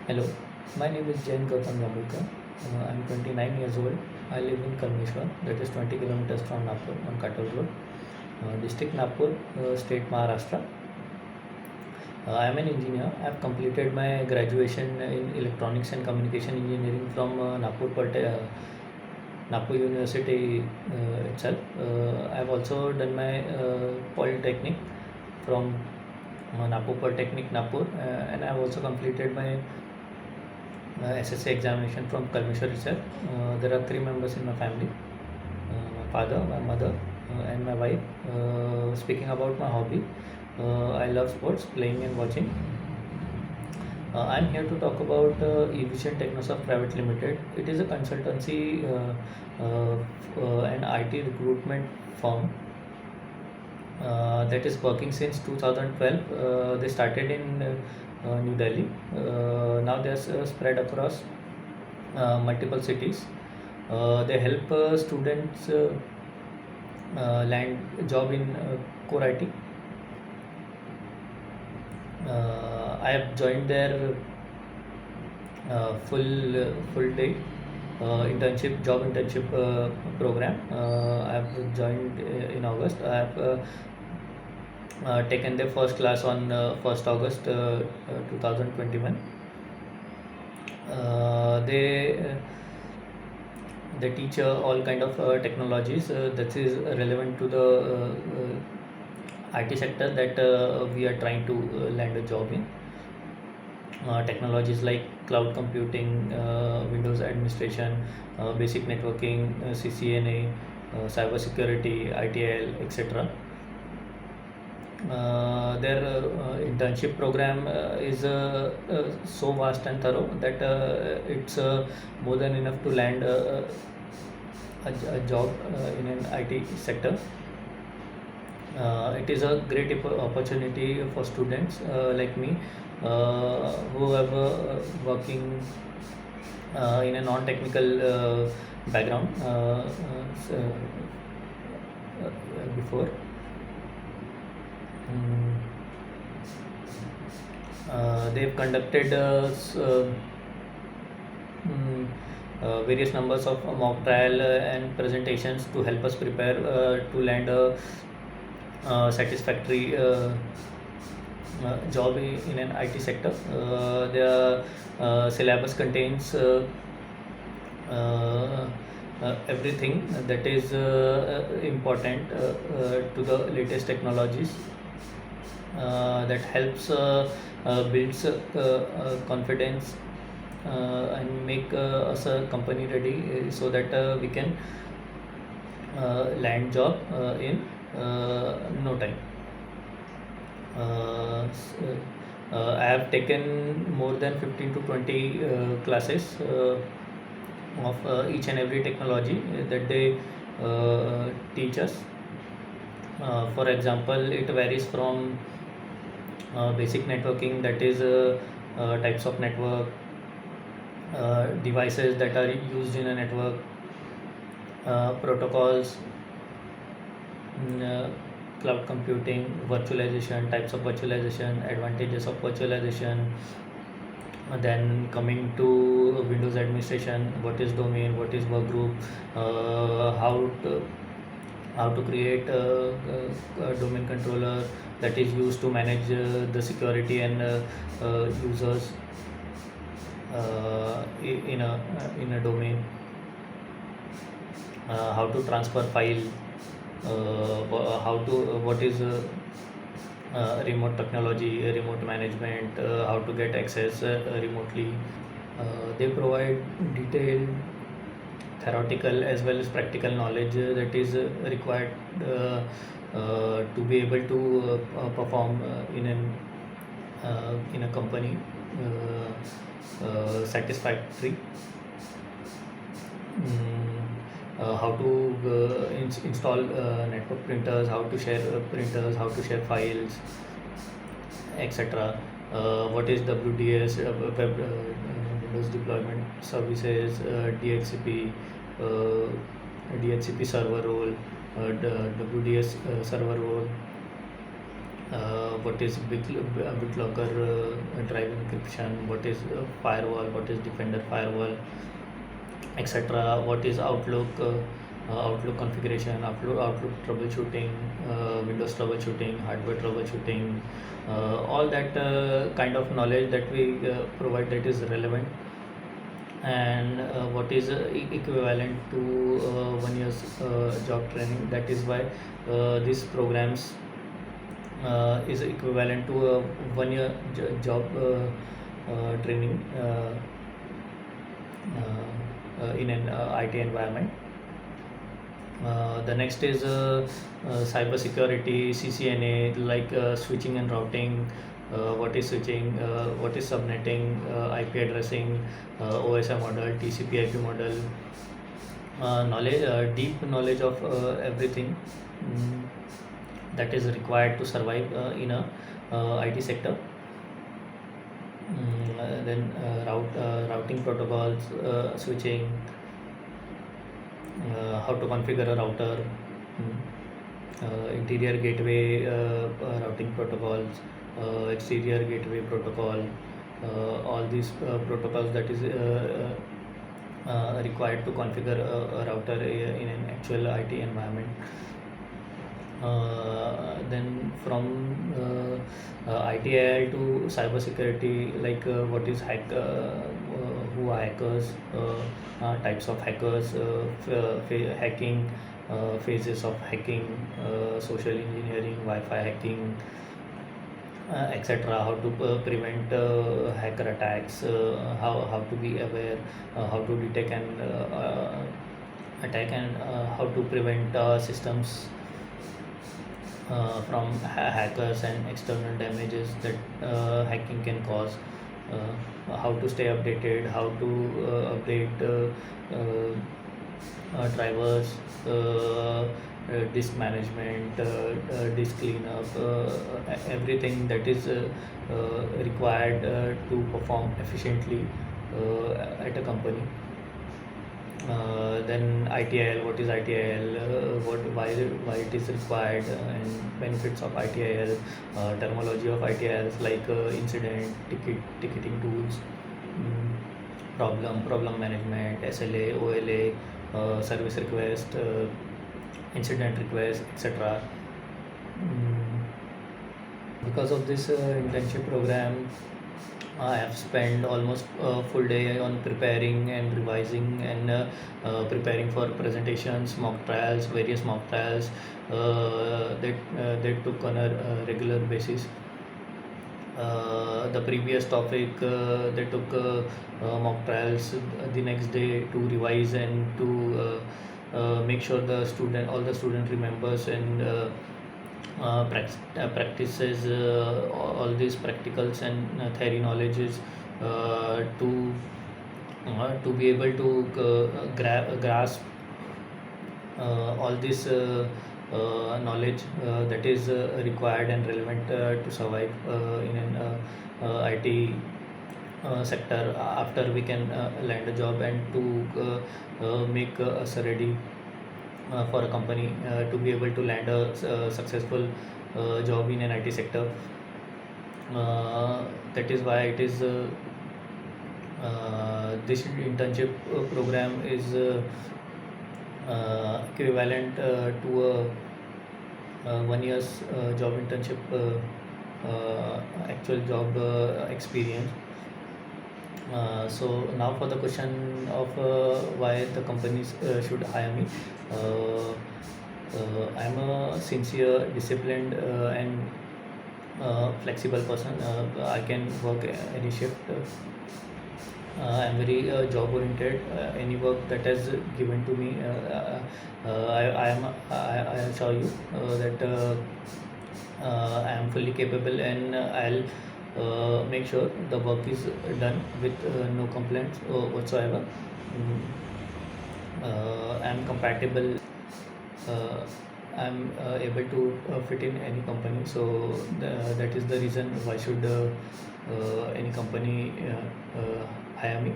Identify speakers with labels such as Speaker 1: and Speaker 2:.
Speaker 1: Hello, my name is Jain Gautam Yamulkar. I'm 29 years old. I live in Kalmeshwar, that is 20 kilometers from Nagpur on Katal Road, district Nagpur, state Maharashtra. I'm an engineer. I've completed my graduation in electronics and communication engineering from Nagpur University itself. I've also done my polytechnic from Nagpur Polytechnic Nagpur, and I've also completed my SSC examination from Kalmeshwar itself. There are three members in my family: my father, my mother, and my wife. Speaking about my hobby, I love sports, playing and watching. I'm here to talk about eVision Technosoft Private Limited. It is a consultancy and IT recruitment firm that is working since 2012. They started in New Delhi. Now they're spread across multiple cities. They help students land job in core IT. I have joined their full day job internship program. I have joined in August. I have taken their first class on 1st August 2021. They teach all kind of technologies that is relevant to the IT sector that we are trying to land a job in. Technologies like cloud computing, Windows administration, basic networking, CCNA, cyber security, ITIL, etc. Their internship program is so vast and thorough that it's more than enough to land a job in an IT sector. It is a great opportunity for students like me who are working in a non-technical background before. Mm, they've conducted mm, various numbers of mock trial and presentations to help us prepare to land a satisfactory job in an IT sector. The syllabus contains uh, everything that is important to the latest technologies that helps builds confidence and make us a company ready so that we can land job in no time. I have taken more than 15 to 20 classes of each and every technology that they teach us. For example, it varies from basic networking, that is types of network, devices that are used in a network, protocols, uh, cloud computing, virtualization, types of virtualization, advantages of virtualization. Then coming to Windows administration, what is domain, what is workgroup, how to create a domain controller that is used to manage the security and users in a domain, how to transfer file, how to what is remote technology, remote management, how to get access remotely. They provide detailed theoretical as well as practical knowledge that is required to be able to perform in a company satisfactory. Mm, how to install network printers, how to share printers, how to share files, etc. What is WDS, Windows Deployment Services, DHCP, DHCP server role, WDS server role, what is BitLocker drive encryption, what is firewall, what is Defender firewall, etc. What is Outlook configuration, Outlook troubleshooting, Windows troubleshooting, hardware troubleshooting, all that kind of knowledge that we provide, that is relevant. And what is equivalent to 1 year's job training. That is why these programs is equivalent to a 1 year job training in an IT environment. The next is cyber security, CCNA, like switching and routing. What is switching? What is subnetting? IP addressing, OSI model, TCP/IP model. Deep knowledge of everything that is required to survive in a IT sector. Then routing protocols, switching, how to configure a router, interior gateway routing protocols, exterior gateway protocol, all these protocols that is required to configure a router in an actual IT environment. Then from ITIL to cybersecurity, like what is who are hackers, types of hackers, hacking, phases of hacking, social engineering, Wi-Fi hacking, etc. How to prevent hacker attacks, how to be aware, how to detect and attack, and how to prevent systems from hackers and external damages that hacking can cause. How to stay updated, how to update drivers, disk management, disk cleanup, everything that is required to perform efficiently at a company. Then ITIL, what is ITIL, why it is required, and benefits of ITIL, terminology of ITILs like incident, ticketing tools, problem management, SLA, OLA, service request, incident request, etc. Because of this internship program, I have spent almost a full day on preparing and revising and preparing for presentations, mock trials, various mock trials that took on a regular basis. The previous topic, they took mock trials the next day to revise and to make sure all the student remembers and practices all these practicals and theory knowledges to be able to grasp all this knowledge that is required and relevant to survive in an IT sector after we can land a job, and to make us ready for a company to be able to land a successful job in an IT sector. That is why it is this internship program is equivalent to a 1 year's job internship actual job experience. So now for the question of why the companies should hire me. I'm a sincere, disciplined, and flexible person. I can work any shift. I'm very job oriented. Any work that is given to me, I assure you that I am fully capable, and I'll make sure the work is done with no complaints whatsoever. I'm compatible. Uh, I'm able to fit in any company, so that is the reason why should any company hire me.